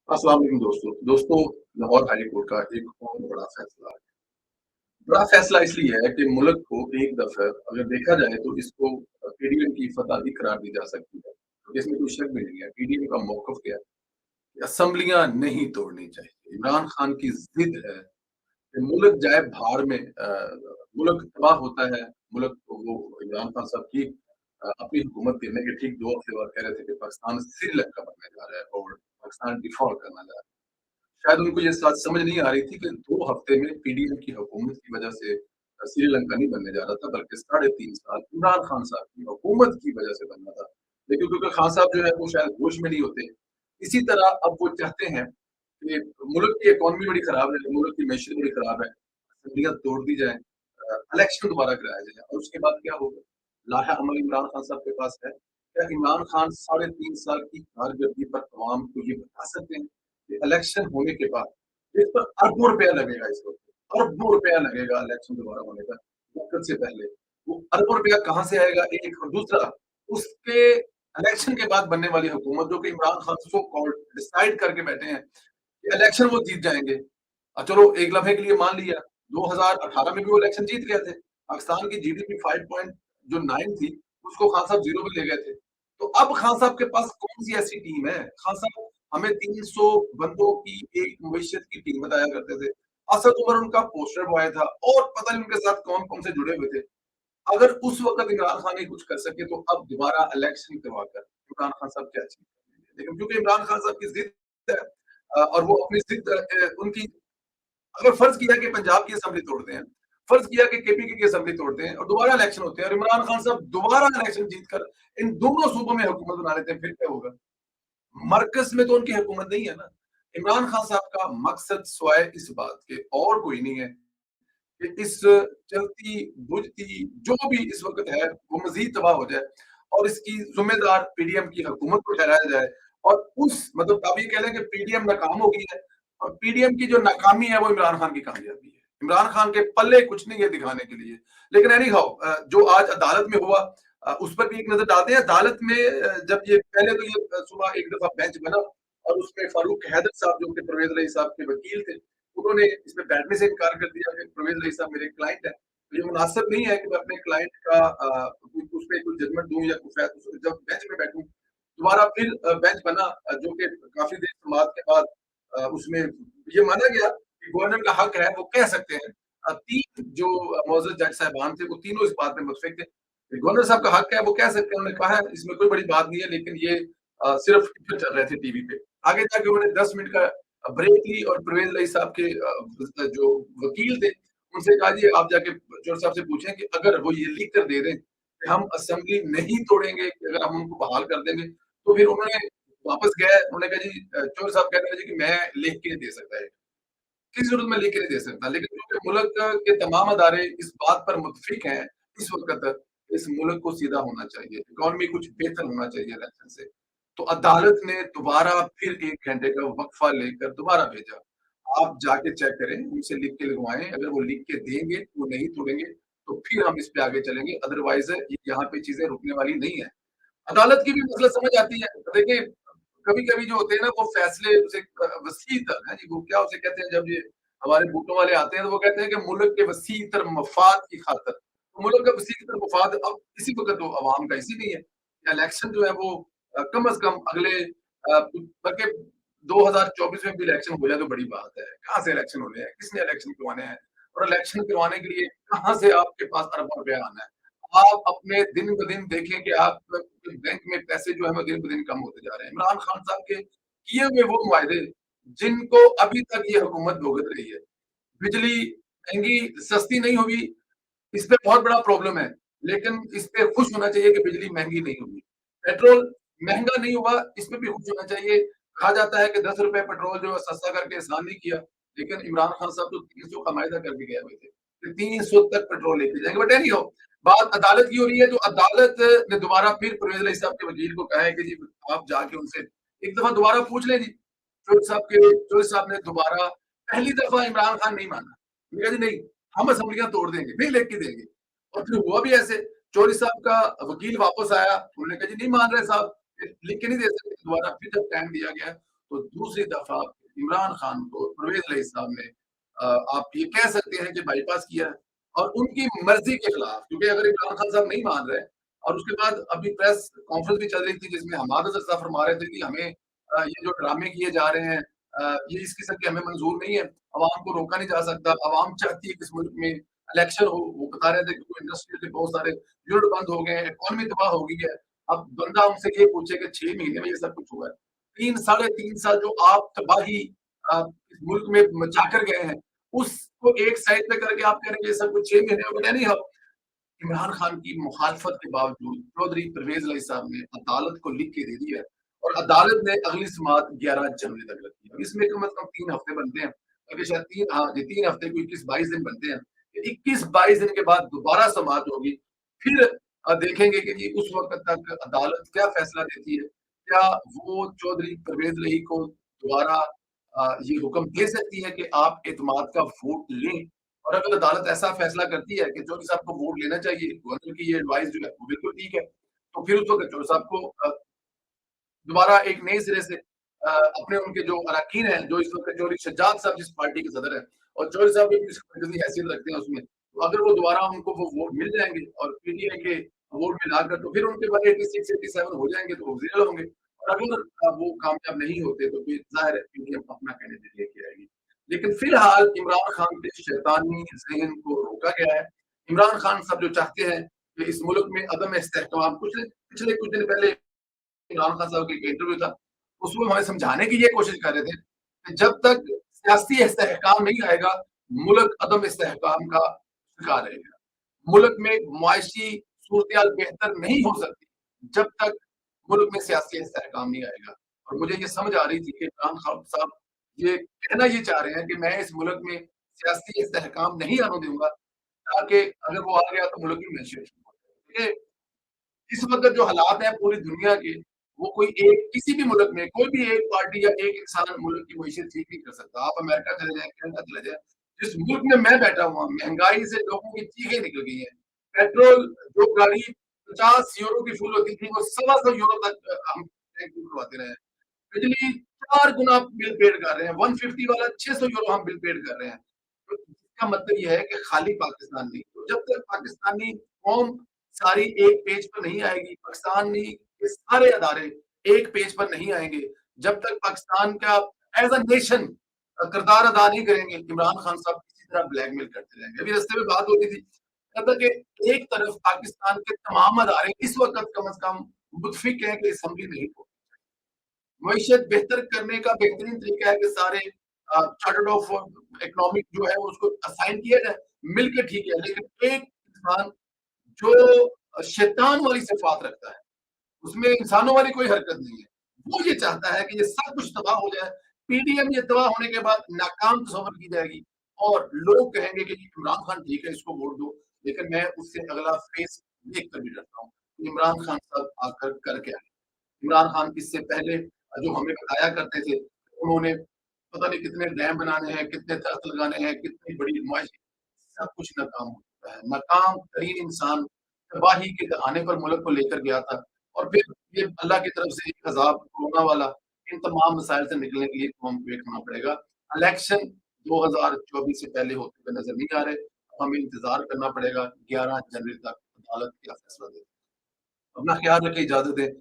अस्सलाम वालेकुम दोस्तों लाहौर हाई कोर्ट का एक और बड़ा फैसला है। बड़ा फैसला इसलिए है कि मुल्क को एक दफा अगर देखा जाए तो इसको पीडीएम की फतह भी करार दी जा सकती है, तो इसमें कोई शक भी नहीं है। पीडीएम का मौकफ क्या है कि असेंबलियां नहीं तोड़नी चाहिए। इमरान खान की जिद है कि मुल्क जाए भाड़ में, मुल्क तबाह होता है। मुल्क को वो इमरान खान साहब की अपनी हुकूमत गिरने के ठीक 2 हफ्ते बाद कह रहे थे कि पाकिस्तान श्रीलंका बनने जा रहा है और पाकिस्तान डिफॉल्ट करना जा रहा है। शायद उनको ये बात समझ नहीं आ रही थी कि 2 हफ्ते में पीडीएम की हुकूमत की वजह से श्रीलंका नहीं बनने जा रहा था, बल्कि साढ़े 3 साल इमरान खान साहब की हुकूमत की वजह से बनना था। लेकिन क्योंकि खान साहब जो है वो शायद होश में नहीं होते। इसी तरह अब वो चाहते हैं कि मुल्क की इकॉनमी बड़ी खराब है, मुल्क की मैशत बड़ी खराब है, असेंबलियाँ तोड़ दी जाएँ, इलेक्शन दोबारा कराया जाए और उसके बाद क्या होगा? लाहा अमल इमरान खान साहब के पास है। क्या इमरान खान साढ़े 3 साल की कारकर्दगी पर अवाम को ये बता सकते हैं कि इलेक्शन होने के बाद इस पर अरबों रुपया लगेगा, इस वक़्त, अरबों रुपया लगेगा इलेक्शन दोबारा होने पर, वक़्त से पहले। वो अरबों रुपया कहाँ से आएगा? एक और दूसरा, उसके इलेक्शन के बाद बनने वाली हुकूमत जो कि Imran Khan so called decide करके बैठे हैं कि इलेक्शन वो जीत जाएँगे। चलो एक लम्हे के लिए मान लिया, 2018 में भी वो इलेक्शन जीत गए थे। पाकिस्तान की जीडीपी 5 पॉइंट जो 9 थी, उसको खान साहब 0 पे ले गए थे। तो अब खान साहब के पास कौन-सी ऐसी टीम है? खान साहब हमें 300 बंदों की एक मईशत की टीम बताया करते थे। असद उमर उनका पोस्टर बॉय था और पता नहीं उनके साथ कौन-कौन से जुड़े हुए थे। अगर उस वक़्त इमरान खान नहीं कुछ कर सके, तो अब दोबारा इलेक्शन करवाकर इमरान खान साहब क्या अचीव करेंगे? लेकिन क्योंकि इमरान खान साहब की ज़िद है, और वो अपनी ज़िद उनकी, अगर फर्ज किया कि पंजाब की असेंबली तोड़ते हैं, फर्ज किया कि केपीके की असेंबली तोड़ते हैं और दोबारा इलेक्शन होते हैं और इमरान खान साहब दोबारा इलेक्शन जीतकर इन दोनों सूबों में हुकूमत बना लेते हैं, फिर क्या होगा? मरकज़ में तो उनकी हुकूमत नहीं है ना। इमरान खान साहब का मकसद सिवाय इस बात के और कोई नहीं है कि इस चलती बुझती जो भी इस वक़्त है, वो मज़ीद तबाह हो जाए और इसकी ज़िम्मेदार पीडीएम की हुकूमत को ठहराया जाए और उस मतलब आप ये कह लें कि पीडीएम नाकाम हो गई है और पीडीएम की जो नाकामी है वो इमरान खान की कामयाबी है। इमरान खान के पल्ले कुछ नहीं है दिखाने के लिए। लेकिन एनी हाउ, जो आज अदालत में हुआ, उस पर भी एक नज़र डालते हैं। अदालत में जब ये पहले तो ये सुबह एक दफ़ा बेंच बना और उसमें फारूक हैदर साहब जो कि परवेज़ रईस साहब के वकील थे, उन्होंने इसमें बैठने से इनकार कर दिया कि परवेज़ रईस साहब मेरे क्लाइंट हैं। तो ये मुनासिब नहीं है कि मैं अपने क्लाइंट का उस पे कोई जजमेंट दूँ या कुछ है, जब बेंच पे बैठूँ। दोबारा फिर बेंच बना, जो कि काफ़ी देर समाअत के बाद उसमें ये माना गया कि गवर्नर का हक है, वो कह सकते हैं। 3 जो मौजूद जज साहिबान थे, वो तीनों इस बात में मुत्तफ़िक थे। कि गवर्नर साहब का हक है, वो कह सकते हैं, उन्होंने कहा है, इसमें कोई बड़ी बात नहीं है, लेकिन ये सिर्फ़ टिक्कर चल रहे थे टीवी पे। आगे जाके उन्होंने 10 मिनट का ब्रेक ली और परवेज़ रईस साहब के जो वकील थे, उनसे कहा जी आप जाके चौधरी साहब से पूछें कि अगर वो ये लिख कर दे दें कि हम असेंबली नहीं तोड़ेंगे, अगर हम उनको बहाल कर देंगे, तो फिर उन्होंने वापस गए, उन्होंने कहा जी, चौधरी साहब कह रहे हैं जी कि मैं लिख के नहीं दे सकता है। किसी सूरत में लिख के नहीं दे सकता, लेकिन क्योंकि मुल्क के तमाम अदारे इस बात पर मुत्तफ़िक हैं, इस वक़्त इस मुल्क को सीधा होना चाहिए, इकॉनमी कुछ बेहतर होना चाहिए इलेक्शन से। तो अदालत ने दोबारा फिर 1 घंटे का वक़्फ़ा लेकर दोबारा भेजा। आप जाके चेक करें, उनसे लिख के लगवाएँ, अगर वो लिख के देंगे, वो नहीं तोड़ेंगे, तो फिर हम इस पे आगे चलेंगे, अदरवाइज़ यहाँ पे चीज़ें रुकने वाली नहीं है। अदालत की भी मसला समझ आती है। देखिए, कभी-कभी जो होते हैं ना वो फैसले उसे वसी तर है जी, वो क्या उसे कहते हैं, जब ये हमारे भुट्टो वाले आते हैं तो वो कहते हैं कि मुल्क के वसी तर मफ़ाद की खातिर। तो मुल्क का वसी तर मफ़ाद अब इसी वक़्त तो अवाम का इसीलिए है। इलेक्शन जो है वो कम से कम अगले बल्कि 2024 में भी इलेक्शन हो जाए तो बड़ी बात है। कहाँ से इलेक्शन होने हैं? किसने इलेक्शन करवाने हैं? और इलेक्शन करवाने के लिए कहाँ से आपके पास अरबों रुपया आना है? आप अपने दिन-ब-दिन देखें कि आप बैंक में पैसे जो है वो दिन-ब-दिन कम होते जा रहे हैं। इमरान खान साहब के किए हुए वो मुआहदे जिनको अभी तक ये हुकूमत भुगत रही है। बिजली महँगी सस्ती नहीं हुई, इस पे बहुत बड़ा प्रॉब्लम है, लेकिन इस पे खुश होना चाहिए कि बिजली महँगी नहीं हुई। पेट्रोल महँगा नहीं हुआ, इस पे भी खुश होना चाहिए। कहा जाता है कि ₹10 पेट्रोल जो है सस्ता करके एहसान नहीं किया, लेकिन इमरान खान साहब तो 300 का माइदा करके गए हुए थे, कि 300 तक पेट्रोल लेके जाएँगे। बट एनीहाउ, बात अदालत की हो रही है, तो अदालत ने दोबारा फिर परवेज़ रईस साहब के वकील को कहा है कि जी आप जाके उनसे एक दफ़ा दोबारा पूछ लें जी। चौधरी साहब ने दोबारा पहली दफ़ा इमरान खान नहीं माना। उन्होंने कहा जी नहीं, हम असेंबलियाँ तोड़ देंगे, नहीं लिख के देंगे। और फिर हुआ भी ऐसे, चौधरी साहब का वकील वापस आया, उन्होंने कहा जी नहीं मान रहे साहब, लिख के नहीं दे सकते। दोबारा फिर जब टाइम दिया गया, तो दूसरी दफ़ा इमरान खान को परवेज़ इलाही साहब ने आप ये कह सकते हैं कि बाईपास किया है और उनकी मर्ज़ी के खिलाफ, क्योंकि अगर इमरान खान साहब नहीं मान रहे और उसके बाद अभी प्रेस कॉन्फ्रेंस भी चल रही थी जिसमें हमाद अज़हर साहब फरमा रहे थे कि हमें ये जो ड्रामे किए जा रहे हैं ये इस किस्म के हमें मंज़ूर नहीं है, अवाम को रोका नहीं जा सकता, अवाम चाहती है कि इस मुल्क में इलेक्शन हो, वो बता रहे थे कि इंडस्ट्री के बहुत सारे यूनिट बंद हो गए हैं, इकॉनमी तबाह हो गई है। अब बंदा उनसे ये पूछे कि 6 महीने में ये सब कुछ हुआ है। 3 साढ़े 3 साल जो आप तबाही इस मुल्क में मचा कर गए हैं, उसको एक साइड पे करके आप कह रहे हैं ये सब कुछ 6 महीने में बना नहीं अब इमरान खान की मुखालफत के बावजूद चौधरी परवेज इलाही साहब ने अदालत को लिख के दे दिया है और अदालत ने अगली समाअत 11 जनवरी तक रखी है। अब इसमें कम से कम 3 हफ्ते बनते हैं, बल्कि शायद 3 हफ्ते को 21-22 दिन बनते हैं। 21-22 दिन के बाद दोबारा समाअत होगी, फिर देखेंगे कि जी उस वक़्त तक अदालत क्या फैसला देती है। क्या वो चौधरी परवेज इलाही को दोबारा ये हुक्म दे सकती है कि आप एतमाद का वोट लें? और अगर अदालत ऐसा फैसला करती है कि चौधरी साहब को वोट लेना चाहिए, गवर्नर की ये एडवाइस जो है वो बिल्कुल ठीक है, तो फिर उस वक़्त चौधरी साहब को दोबारा एक नए सिरे से अपने उनके जो अरकान हैं, जो इस वक़्त चौधरी शज्जाद साहब जिस पार्टी के सदर हैं और चौधरी साहब भी इस मरकज़ी हैसियत रखते हैं उसमें, तो अगर वो दोबारा उनको वो वोट मिल जाएँगे और पीटीआई के वोट मिलाकर तो फिर उनके बाद 86-87 हो जाएँगे तो वो ज़ीरो होंगे और अगर वो कामयाब नहीं होते तो फिर ज़ाहिर है पीडीएम अपना कैंडिडेट लेके आएगी। लेकिन फिलहाल इमरान खान के शैतानी ज़हन को रोका गया है। इमरान खान साहब जो चाहते हैं कि इस मुल्क में अदम इस्तेहकाम पिछले कुछ दिन पहले इमरान खान साहब का एक इंटरव्यू था, उसमें हमें समझाने की ये कोशिश कर रहे थे कि जब तक सियासी इस्तेहकाम नहीं आएगा, मुल्क अदम इस्तेहकाम का शिकार रहेगा। मुल्क में मुआशी सूरत-ए-हाल बेहतर नहीं हो सकती, जब तक मुल्क में सियासी इस्तेहकाम नहीं आएगा। और मुझे ये समझ आ रही थी कि इमरान खान साहब ये कहना ये चाह रहे हैं कि मैं इस मुल्क में सियासी इस्तेहकाम नहीं आने दूँगा, ताकि अगर वो आ गया तो मुल्क की मैशत ये इस वक़्त जो हालात हैं पूरी दुनिया के, वो कोई एक किसी भी मुल्क में कोई भी एक पार्टी या एक इंसान मुल्क की मईशत ठीक नहीं कर सकता। आप अमेरिका चले जाएँ, कनाडा चले जाएँ, जिस मुल्क में मैं बैठा हुआ हूँ, महँगाई से लोगों की चीखें निकल गई हैं। पेट्रोल जो गाड़ी 50 यूरो की फुल होती थी, वो सवा सौ यूरो तक हम टैंक फुल करवाते रहे हैं। बिजली 4 गुना बिल पेड कर रहे हैं, 150 वाला 600 यूरो हम बिल पेड कर रहे हैं। तो इसका मतलब ये है कि खाली पाकिस्तान नहीं, तो जब तक पाकिस्तानी कौम सारी एक पेज पर नहीं आएगी, पाकिस्तानी के सारे अदारे एक पेज पर नहीं आएँगे, जब तक पाकिस्तान का एज़ अ नेशन किरदार अदा नहीं करेंगे, इमरान खान साहब इसी तरह ब्लैकमेल करते रहेंगे। अभी रास्ते में बात होती थी, कहता कि एक तरफ पाकिस्तान के तमाम अदारे इस वक़्त कम से कम मुतफ़िक हैं कि असेंबली नहीं हो मईशत बेहतर करने का बेहतरीन तरीका है कि सारे चार्टर्ड ऑफ इकोनॉमिक जो है उसको असाइन किया जाए, मिलके ठीक है, लेकिन एक इंसान जो शैतान वाली सिफ़ात रखता है, उसमें इंसानों वाली कोई हरकत नहीं है। वो ये चाहता है कि ये सब कुछ तबाह हो जाए, पीडीएम ये तबाह होने के बाद नाकाम तस्वर की जाएगी और लोग कहेंगे कि इमरान खान ठीक है, इसको वोट दो। लेकिन मैं उससे अगला फेस देख कर भी डरता हूँ, इमरान खान साहब आकर कर क्या इमरान खान इससे पहले जो हमें बताया करते थे, उन्होंने पता नहीं कितने डैम बनाने हैं, कितने दरख्त लगाने हैं, कितनी बड़ी नुमाइश सब कुछ नाकाम हो चुका है। नाकाम तरीन इंसान तबाही के दहाने पर मुल्क को लेकर गया था और फिर ये अल्लाह की तरफ से एक अज़ाब कोरोना वाला, इन तमाम मसाइल से निकलने के लिए तो हमको वेट करना पड़ेगा। इलेक्शन 2024 से पहले होते हुए नज़र नहीं आ रहे। हमें इंतज़ार करना पड़ेगा 11 जनवरी तक अदालत क्या फैसला देती है। अपना ख्याल रखें, इजाज़त दें।